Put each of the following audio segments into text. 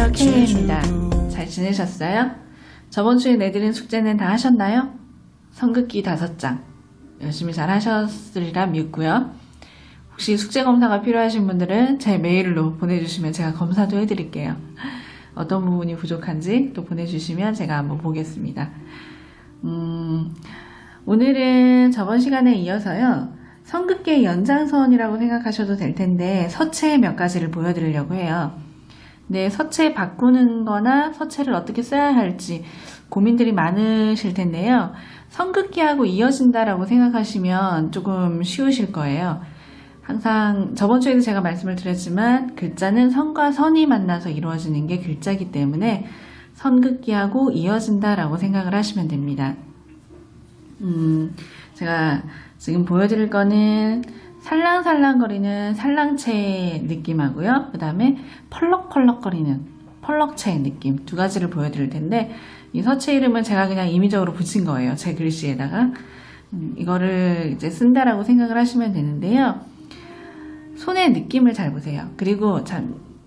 안녕하세요, K입니다. 잘 지내셨어요? 저번 주에 내드린 숙제는 다 하셨나요? 성극기 5장 열심히 잘 하셨으리라 믿고요. 혹시 숙제 검사가 필요하신 분들은 제 메일로 보내주시면 제가 검사도 해드릴게요. 어떤 부분이 부족한지 또 보내주시면 제가 한번 보겠습니다. 오늘은 저번 시간에 이어서요, 성극기의 연장선이라고 생각하셔도 될 텐데 서체 몇 가지를 보여드리려고 해요. 네, 서체 바꾸는 거나 서체를 어떻게 써야 할지 고민들이 많으실 텐데요. 성극기하고 이어진다라고 생각하시면 조금 쉬우실 거예요. 항상 저번 주에도 제가 말씀을 드렸지만 글자는 선과 선이 만나서 이루어지는 게 글자이기 때문에 성극기하고 이어진다라고 생각을 하시면 됩니다. 제가 지금 보여드릴 거는 살랑살랑거리는 살랑채 느낌하고요. 그 다음에 펄럭펄럭거리는 펄럭채 느낌 두 가지를 보여드릴 텐데, 이 서체 이름은 제가 그냥 임의적으로 붙인 거예요. 제 글씨에다가. 이거를 이제 쓴다라고 생각을 하시면 되는데요. 손의 느낌을 잘 보세요. 그리고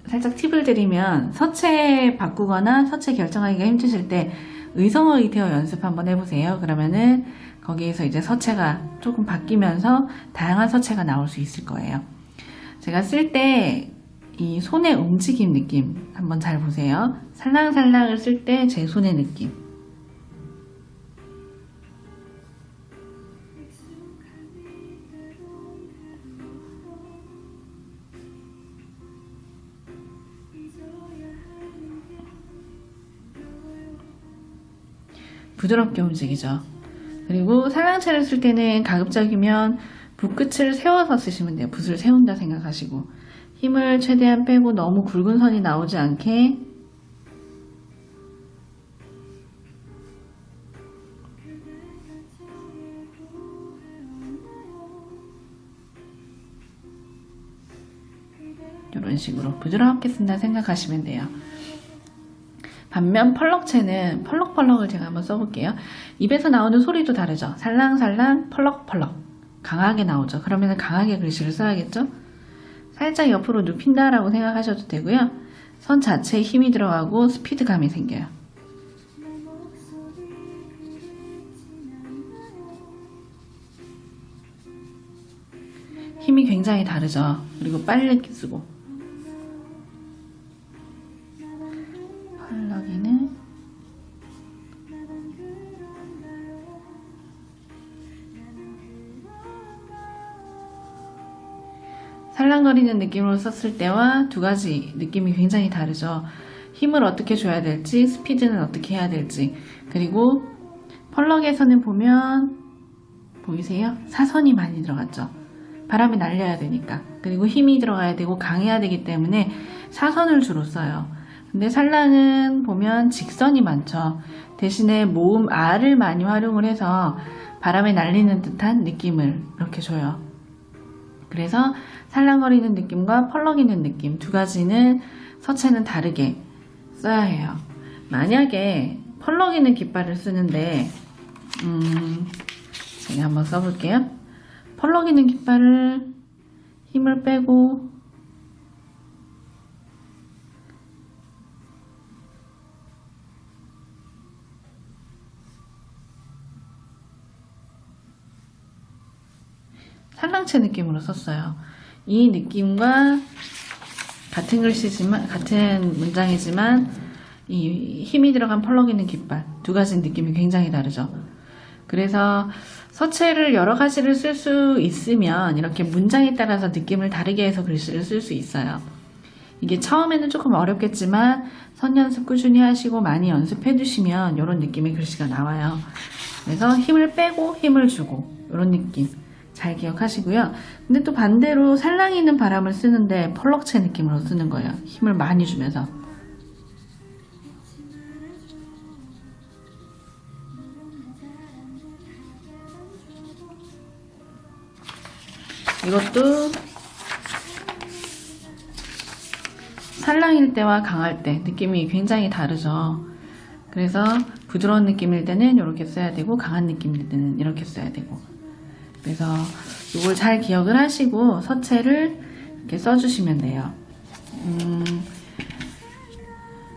살짝 팁을 드리면, 서체 바꾸거나 서체 결정하기가 힘드실 때 의성어 의태어 연습 한번 해보세요. 그러면은 거기에서 이제 서체가 조금 바뀌면서 다양한 서체가 나올 수 있을 거예요. 제가 쓸 때 이 손의 움직임 느낌 한번 잘 보세요. 살랑살랑을 쓸 때 제 손의 느낌. 부드럽게 움직이죠. 그리고 살랑채를 쓸 때는 가급적이면 붓끝을 세워서 쓰시면 돼요. 붓을 세운다 생각하시고 힘을 최대한 빼고 너무 굵은 선이 나오지 않게 이런 식으로 부드럽게 쓴다 생각하시면 돼요. 반면 펄럭채는 펄럭펄럭을 제가 한번 써볼게요. 입에서 나오는 소리도 다르죠. 살랑살랑 펄럭펄럭 강하게 나오죠. 그러면 강하게 글씨를 써야겠죠. 살짝 옆으로 눕힌다라고 생각하셔도 되고요. 선 자체에 힘이 들어가고 스피드감이 생겨요. 힘이 굉장히 다르죠. 그리고 빨리 쓰고 펄럭이는 살랑거리는 느낌으로 썼을 때와 두 가지 느낌이 굉장히 다르죠. 힘을 어떻게 줘야 될지, 스피드는 어떻게 해야 될지. 그리고 펄럭에서는 보면 보이세요? 사선이 많이 들어갔죠. 바람이 날려야 되니까. 그리고 힘이 들어가야 되고 강해야 되기 때문에 사선을 주로 써요. 근데 살랑은 보면 직선이 많죠. 대신에 모음 R을 많이 활용을 해서 바람에 날리는 듯한 느낌을 이렇게 줘요. 그래서 살랑거리는 느낌과 펄럭이는 느낌 두 가지는 서체는 다르게 써야 해요. 만약에 펄럭이는 깃발을 쓰는데 제가 한번 써볼게요. 펄럭이는 깃발을 힘을 빼고 살랑채 느낌으로 썼어요. 이 느낌과 같은 글씨지만, 같은 문장이지만 이 힘이 들어간 펄럭이는 깃발 두 가지 느낌이 굉장히 다르죠. 그래서 서체를 여러 가지를 쓸 수 있으면 이렇게 문장에 따라서 느낌을 다르게 해서 글씨를 쓸 수 있어요. 이게 처음에는 조금 어렵겠지만 선연습 꾸준히 하시고 많이 연습해 두시면 이런 느낌의 글씨가 나와요. 그래서 힘을 빼고 힘을 주고 이런 느낌 잘 기억하시고요. 근데 또 반대로 살랑이는 바람을 쓰는데 펄럭채 느낌으로 쓰는 거예요. 힘을 많이 주면서. 이것도 살랑일 때와 강할 때 느낌이 굉장히 다르죠. 그래서 부드러운 느낌일 때는 이렇게 써야 되고 강한 느낌일 때는 이렇게 써야 되고, 그래서 이걸 잘 기억을 하시고 서체를 이렇게 써주시면 돼요.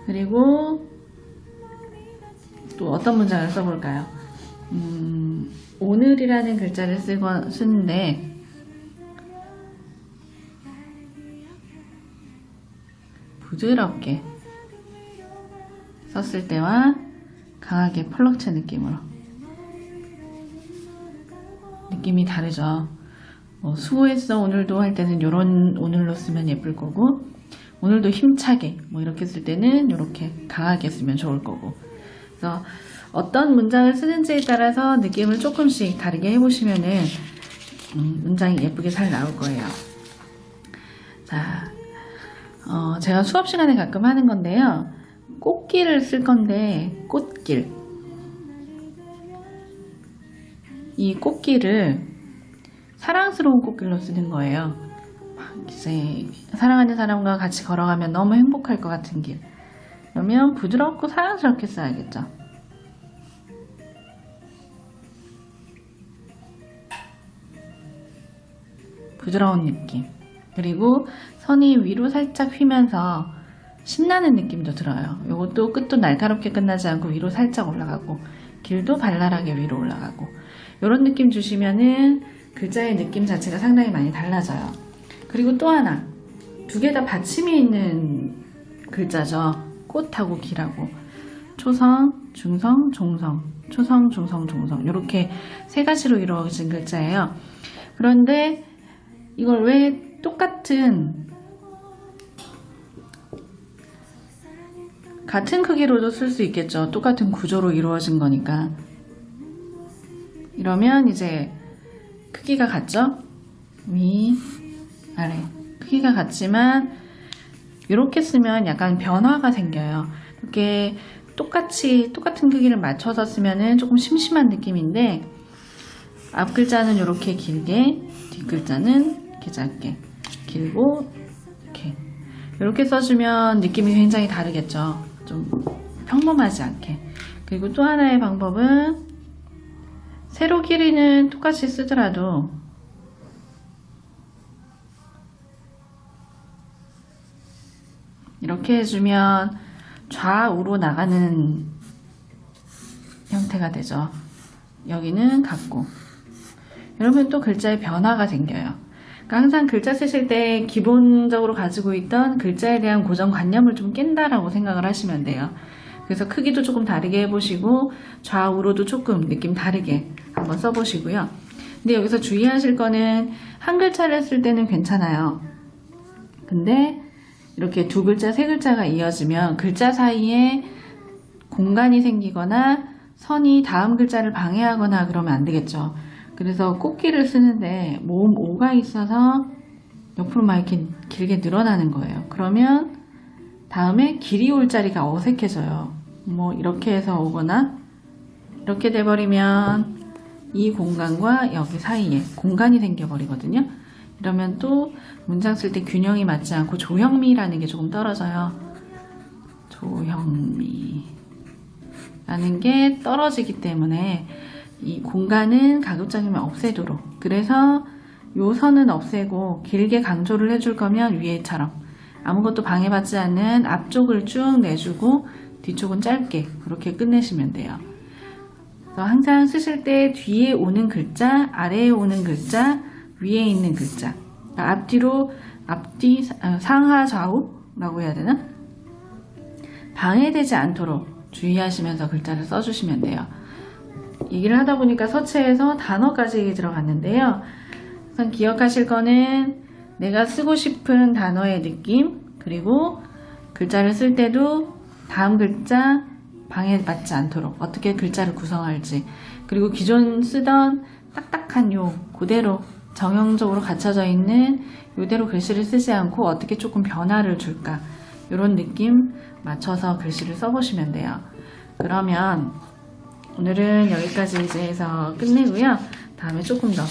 그리고 또 어떤 문장을 써볼까요? 오늘이라는 글자를 쓰는데 부드럽게 썼을 때와 강하게 펄럭체 느낌으로 느낌이 다르죠. 수고했어 오늘도 할 때는 요런 오늘로 쓰면 예쁠 거고, 오늘도 힘차게 이렇게 쓸 때는 이렇게 강하게 쓰면 좋을 거고. 그래서 어떤 문장을 쓰는지에 따라서 느낌을 조금씩 다르게 해보시면은 문장이 예쁘게 잘 나올 거예요. 자, 제가 수업 시간에 가끔 하는 건데요. 꽃길을 쓸 건데, 꽃길. 이 꽃길을 사랑스러운 꽃길로 쓰는 거예요. 이제 사랑하는 사람과 같이 걸어가면 너무 행복할 것 같은 길. 그러면 부드럽고 사랑스럽게 써야겠죠. 부드러운 느낌. 그리고 선이 위로 살짝 휘면서 신나는 느낌도 들어요. 이것도 끝도 날카롭게 끝나지 않고 위로 살짝 올라가고, 길도 발랄하게 위로 올라가고, 이런 느낌 주시면은 글자의 느낌 자체가 상당히 많이 달라져요. 그리고 또 하나, 두 개 다 받침이 있는 글자죠. 꽃하고 길하고. 초성, 중성, 종성, 초성, 중성, 종성, 이렇게 세 가지로 이루어진 글자예요. 그런데 이걸 왜 같은 크기로도 쓸 수 있겠죠. 똑같은 구조로 이루어진 거니까. 이러면 이제 크기가 같죠? 위, 아래. 크기가 같지만 이렇게 쓰면 약간 변화가 생겨요. 이렇게 똑같은 크기를 맞춰서 쓰면은 조금 심심한 느낌인데, 앞 글자는 이렇게 길게, 뒷 글자는 이렇게 짧게, 길고 이렇게 써주면 느낌이 굉장히 다르겠죠. 좀 평범하지 않게. 그리고 또 하나의 방법은 세로 길이는 똑같이 쓰더라도 이렇게 해주면 좌우로 나가는 형태가 되죠. 여기는 같고, 이러면 또 글자의 변화가 생겨요. 그러니까 항상 글자 쓰실 때 기본적으로 가지고 있던 글자에 대한 고정관념을 좀 깬다라고 생각을 하시면 돼요. 그래서 크기도 조금 다르게 해보시고, 좌우로도 조금 느낌 다르게 한번 써보시고요. 근데 여기서 주의하실 거는 한 글자를 쓸 때는 괜찮아요. 근데 이렇게 두 글자, 세 글자가 이어지면 글자 사이에 공간이 생기거나 선이 다음 글자를 방해하거나 그러면 안 되겠죠. 그래서 꽃길을 쓰는데 모음 오가 있어서 옆으로 막 이렇게 길게 늘어나는 거예요. 그러면 다음에 길이 올 자리가 어색해져요. 이렇게 해서 오거나 이렇게 돼버리면 이 공간과 여기 사이에 공간이 생겨버리거든요. 이러면 또 문장 쓸 때 균형이 맞지 않고 조형미라는 게 조금 떨어져요. 조형미라는 게 떨어지기 때문에 이 공간은 가급적이면 없애도록, 그래서 요 선은 없애고 길게 강조를 해줄 거면 위에처럼 아무것도 방해받지 않는 앞쪽을 쭉 내주고 뒤쪽은 짧게 그렇게 끝내시면 돼요. 그래서 항상 쓰실 때 뒤에 오는 글자, 아래에 오는 글자, 위에 있는 글자, 앞뒤로 앞뒤 상하 좌우라고 해야 되나? 방해되지 않도록 주의하시면서 글자를 써주시면 돼요. 얘기를 하다 보니까 서체에서 단어까지 들어갔는데요. 우선 기억하실 거는 내가 쓰고 싶은 단어의 느낌, 그리고 글자를 쓸 때도 다음 글자 방해받지 않도록 어떻게 글자를 구성할지, 그리고 기존 쓰던 딱딱한 그대로 정형적으로 갖춰져 있는 이대로 글씨를 쓰지 않고 어떻게 조금 변화를 줄까, 이런 느낌 맞춰서 글씨를 써보시면 돼요. 그러면 오늘은 여기까지 이제 해서 끝내고요. 다음에 조금 더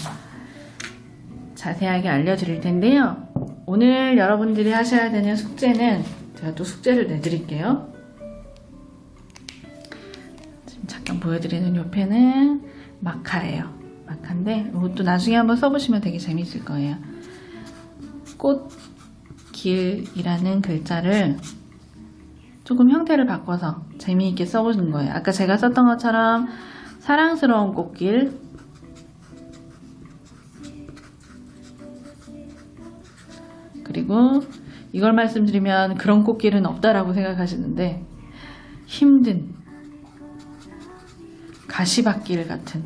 자세하게 알려드릴 텐데요. 오늘 여러분들이 하셔야 되는 숙제는 제가 또 숙제를 내드릴게요. 지금 잠깐 보여드리는 이 펜은 마카예요. 마카인데 이것도 나중에 한번 써보시면 되게 재밌을 거예요. 꽃길이라는 글자를 조금 형태를 바꿔서 재미있게 써보는 거예요. 아까 제가 썼던 것처럼 사랑스러운 꽃길, 그리고 이걸 말씀드리면 그런 꽃길은 없다라고 생각하시는데 힘든 가시밭길 같은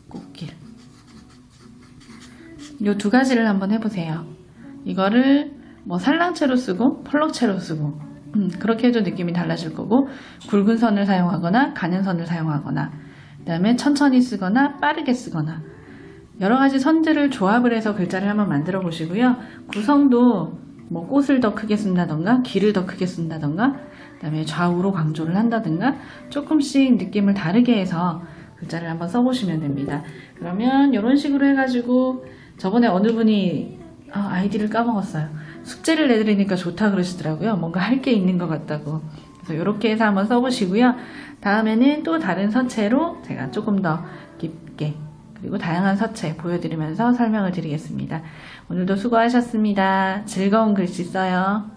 꽃길, 요 두 가지를 한번 해보세요. 이거를 뭐 살랑채로 쓰고 펄럭채로 쓰고 그렇게 해도 느낌이 달라질 거고, 굵은 선을 사용하거나 가는 선을 사용하거나, 그 다음에 천천히 쓰거나 빠르게 쓰거나, 여러 가지 선들을 조합을 해서 글자를 한번 만들어 보시고요. 구성도 뭐 꽃을 더 크게 쓴다던가 길을 더 크게 쓴다던가, 그 다음에 좌우로 강조를 한다든가 조금씩 느낌을 다르게 해서 글자를 한번 써보시면 됩니다. 그러면 이런 식으로 해가지고, 저번에 어느 분이 아이디를 까먹었어요. 숙제를 내드리니까 좋다 그러시더라고요. 뭔가 할 게 있는 것 같다고. 그래서 이렇게 해서 한번 써보시고요. 다음에는 또 다른 서체로 제가 조금 더 깊게 그리고 다양한 서체 보여드리면서 설명을 드리겠습니다. 오늘도 수고하셨습니다. 즐거운 글씨 써요.